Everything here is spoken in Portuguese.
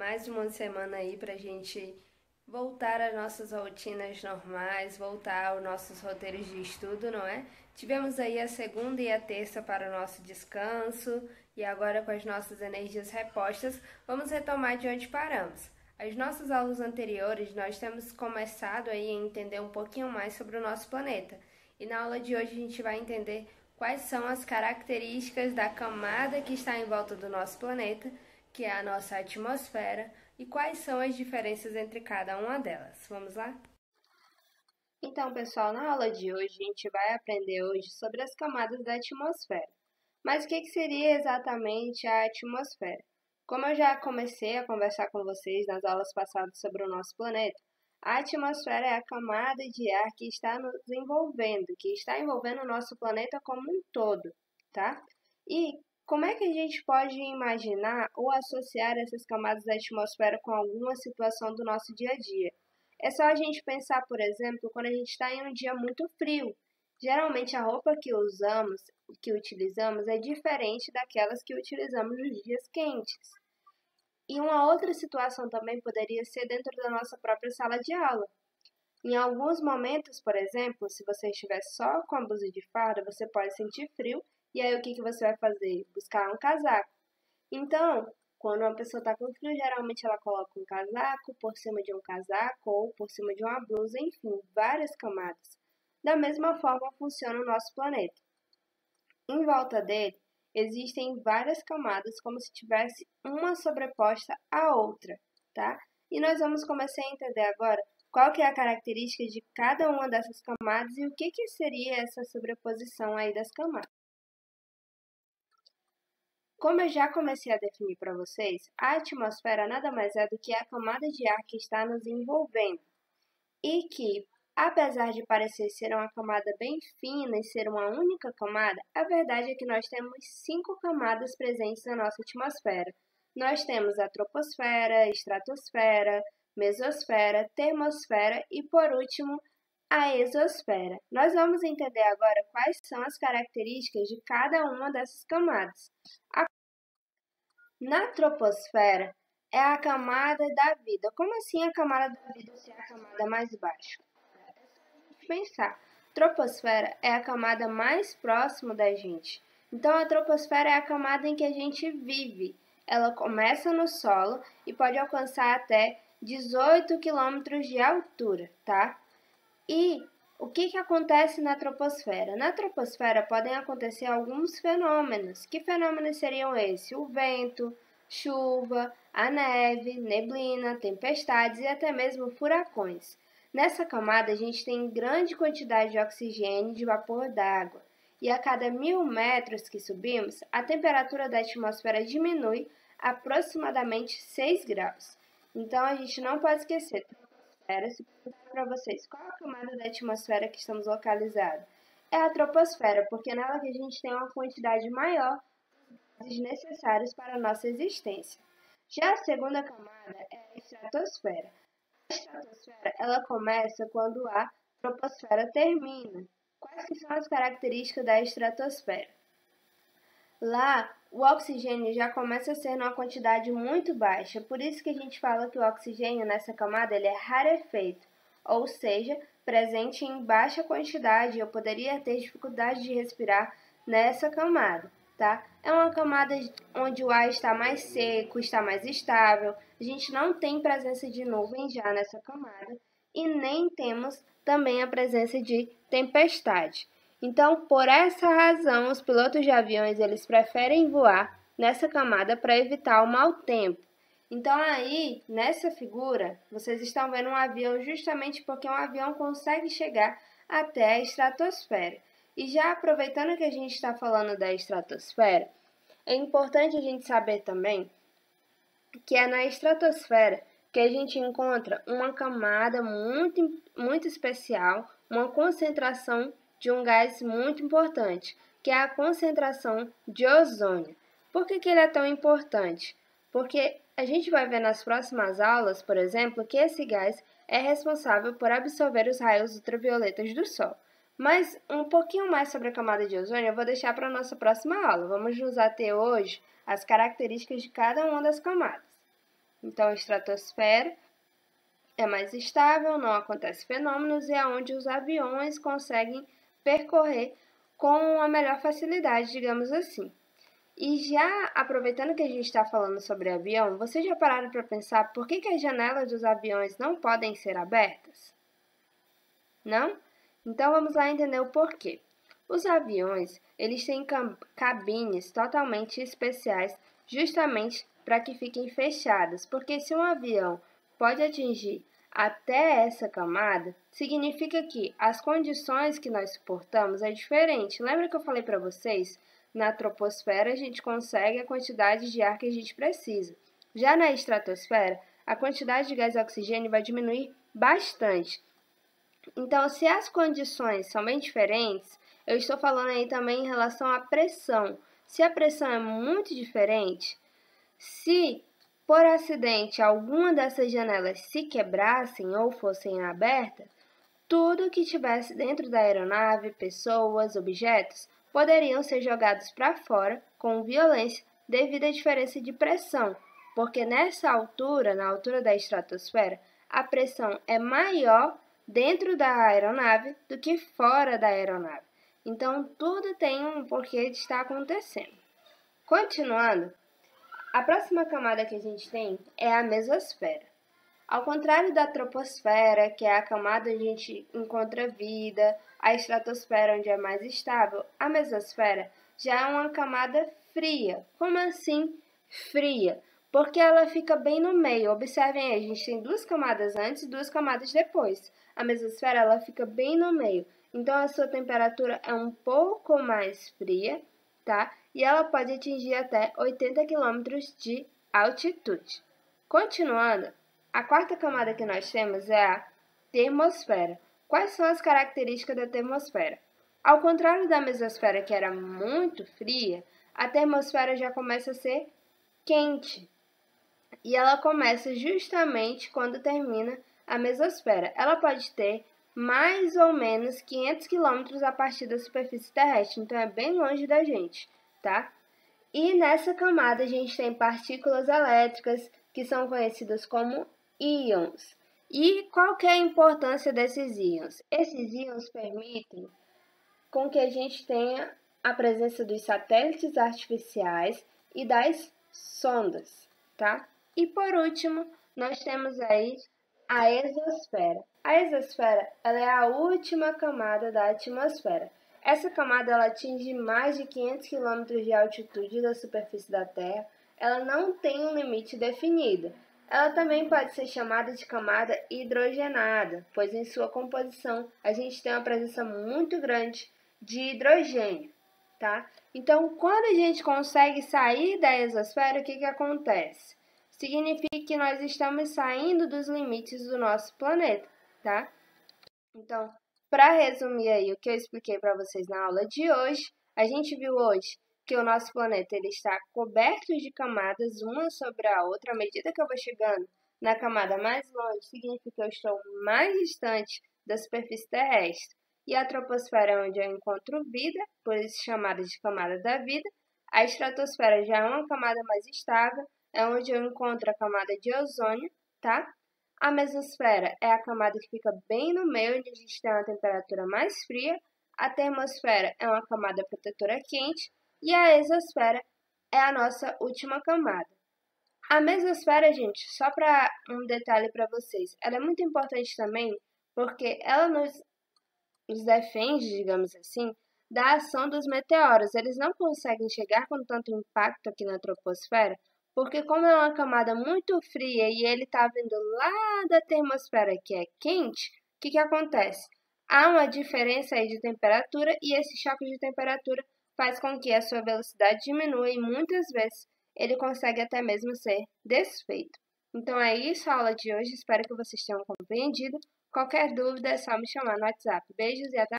Mais uma semana aí pra gente voltar às nossas rotinas normais, voltar aos nossos roteiros de estudo, não é? Tivemos aí a segunda e a terça para o nosso descanso e agora com as nossas energias repostas, vamos retomar de onde paramos. As nossas aulas anteriores, nós temos começado aí a entender um pouquinho mais sobre o nosso planeta. E na aula de hoje a gente vai entender quais são as características da camada que está em volta do nosso planeta, que é a nossa atmosfera, e quais são as diferenças entre cada uma delas. Vamos lá? Então, pessoal, na aula de hoje a gente vai aprender hoje sobre as camadas da atmosfera. Mas o que seria exatamente a atmosfera? Como eu já comecei a conversar com vocês nas aulas passadas sobre o nosso planeta, a atmosfera é a camada de ar que está nos envolvendo, que está envolvendo o nosso planeta como um todo, tá? E como é que a gente pode imaginar ou associar essas camadas da atmosfera com alguma situação do nosso dia a dia? É só a gente pensar, por exemplo, quando a gente está em um dia muito frio. Geralmente a roupa que utilizamos é diferente daquelas que utilizamos nos dias quentes. E uma outra situação também poderia ser dentro da nossa própria sala de aula. Em alguns momentos, por exemplo, se você estiver só com a blusa de farda, você pode sentir frio, e aí o que você vai fazer? Buscar um casaco. Então, quando uma pessoa está com frio, geralmente ela coloca um casaco por cima de um casaco ou por cima de uma blusa, enfim, várias camadas. Da mesma forma funciona o nosso planeta. Em volta dele, existem várias camadas, como se tivesse uma sobreposta à outra, tá? E nós vamos começar a entender agora qual que é a característica de cada uma dessas camadas e o que seria essa sobreposição aí das camadas. Como eu já comecei a definir para vocês, a atmosfera nada mais é do que a camada de ar que está nos envolvendo e que, apesar de parecer ser uma camada bem fina e ser uma única camada, a verdade é que nós temos 5 camadas presentes na nossa atmosfera. Nós temos a troposfera, estratosfera, mesosfera, termosfera e, por último, a exosfera. Nós vamos entender agora quais são as características de cada uma dessas camadas. Na troposfera é a camada da vida. Como assim a camada da vida se é a camada mais baixa? Pensar. Troposfera é a camada mais próxima da gente. Então, a troposfera é a camada em que a gente vive. Ela começa no solo e pode alcançar até 18 quilômetros de altura, tá? E o que acontece na troposfera? Na troposfera podem acontecer alguns fenômenos. Que fenômenos seriam esses? O vento, chuva, a neve, neblina, tempestades e até mesmo furacões. Nessa camada, a gente tem grande quantidade de oxigênio e de vapor d'água. E a cada 1000 metros que subimos, a temperatura da atmosfera diminui aproximadamente 6 graus. Então, a gente não pode esquecer. Se perguntar para vocês qual a camada da atmosfera que estamos localizados, é a troposfera, porque nela que a gente tem uma quantidade maior de gases necessários para a nossa existência. Já a segunda camada é a estratosfera. A estratosfera ela começa quando a troposfera termina. Quais que são as características da estratosfera? Lá, o oxigênio já começa a ser numa quantidade muito baixa, por isso que a gente fala que o oxigênio nessa camada ele é rarefeito, ou seja, presente em baixa quantidade. Eu poderia ter dificuldade de respirar nessa camada, tá? É uma camada onde o ar está mais seco, está mais estável, a gente não tem presença de nuvens já nessa camada e nem temos também a presença de tempestade. Então, por essa razão, os pilotos de aviões eles preferem voar nessa camada para evitar o mau tempo. Então, aí, nessa figura, vocês estão vendo um avião justamente porque um avião consegue chegar até a estratosfera. E já aproveitando que a gente está falando da estratosfera, é importante a gente saber também que é na estratosfera que a gente encontra uma camada muito especial, uma concentração de um gás muito importante, que é a concentração de ozônio. Por que ele é tão importante? Porque a gente vai ver nas próximas aulas, por exemplo, que esse gás é responsável por absorver os raios ultravioletas do Sol. Mas um pouquinho mais sobre a camada de ozônio eu vou deixar para a nossa próxima aula. Vamos nos ater hoje às características de cada uma das camadas. Então, a estratosfera é mais estável, não acontece fenômenos e é onde os aviões conseguem percorrer com a melhor facilidade, digamos assim. E já aproveitando que a gente está falando sobre avião, vocês já pararam para pensar por que as janelas dos aviões não podem ser abertas? Não? Então vamos lá entender o porquê. Os aviões, eles têm cabines totalmente especiais justamente para que fiquem fechadas, porque se um avião pode atingir até essa camada, significa que as condições que nós suportamos é diferente. Lembra que eu falei para vocês? Na troposfera, a gente consegue a quantidade de ar que a gente precisa. Já na estratosfera, a quantidade de gás oxigênio vai diminuir bastante. Então, se as condições são bem diferentes, eu estou falando aí também em relação à pressão. Se a pressão é muito diferente, se por acidente alguma dessas janelas se quebrassem ou fossem abertas, tudo que tivesse dentro da aeronave, pessoas, objetos, poderiam ser jogados para fora com violência devido à diferença de pressão, porque nessa altura, na altura da estratosfera, a pressão é maior dentro da aeronave do que fora da aeronave. Então, tudo tem um porquê de estar acontecendo. Continuando, a próxima camada que a gente tem é a mesosfera. Ao contrário da troposfera, que é a camada onde a gente encontra vida, a estratosfera onde é mais estável, a mesosfera já é uma camada fria. Como assim fria? Porque ela fica bem no meio. Observem aí, a gente tem duas camadas antes e duas camadas depois. A mesosfera ela fica bem no meio. Então a sua temperatura é um pouco mais fria, tá? E ela pode atingir até 80 km de altitude. Continuando, a quarta camada que nós temos é a termosfera. Quais são as características da termosfera? Ao contrário da mesosfera, que era muito fria, a termosfera já começa a ser quente. E ela começa justamente quando termina a mesosfera. Ela pode ter mais ou menos 500 km a partir da superfície terrestre, então é bem longe da gente, tá? E nessa camada a gente tem partículas elétricas, que são conhecidas como íons. E qual que é a importância desses íons? Esses íons permitem com que a gente tenha a presença dos satélites artificiais e das sondas, tá? E por último, nós temos aí a exosfera. A exosfera, ela é a última camada da atmosfera. Essa camada ela atinge mais de 500 km de altitude da superfície da Terra. Ela não tem um limite definido. Ela também pode ser chamada de camada hidrogenada, pois em sua composição a gente tem uma presença muito grande de hidrogênio, tá? Então, quando a gente consegue sair da exosfera, o que acontece? Significa que nós estamos saindo dos limites do nosso planeta, tá? Então, para resumir aí o que eu expliquei para vocês na aula de hoje, a gente viu hoje que o nosso planeta ele está coberto de camadas uma sobre a outra. À medida que eu vou chegando na camada mais longe, significa que eu estou mais distante da superfície terrestre. E a troposfera é onde eu encontro vida, por isso chamada de camada da vida. A estratosfera já é uma camada mais estável, é onde eu encontro a camada de ozônio, tá? A mesosfera é a camada que fica bem no meio, onde a gente tem uma temperatura mais fria. A termosfera é uma camada protetora quente. E a exosfera é a nossa última camada. A mesosfera, gente, só para um detalhe para vocês, ela é muito importante também porque ela nos defende, digamos assim, da ação dos meteoros. Eles não conseguem chegar com tanto impacto aqui na troposfera, porque como é uma camada muito fria e ele está vindo lá da termosfera que é quente, o que acontece? Há uma diferença aí de temperatura e esse choque de temperatura faz com que a sua velocidade diminua e muitas vezes ele consegue até mesmo ser desfeito. Então é isso a aula de hoje, espero que vocês tenham compreendido. Qualquer dúvida é só me chamar no WhatsApp. Beijos e até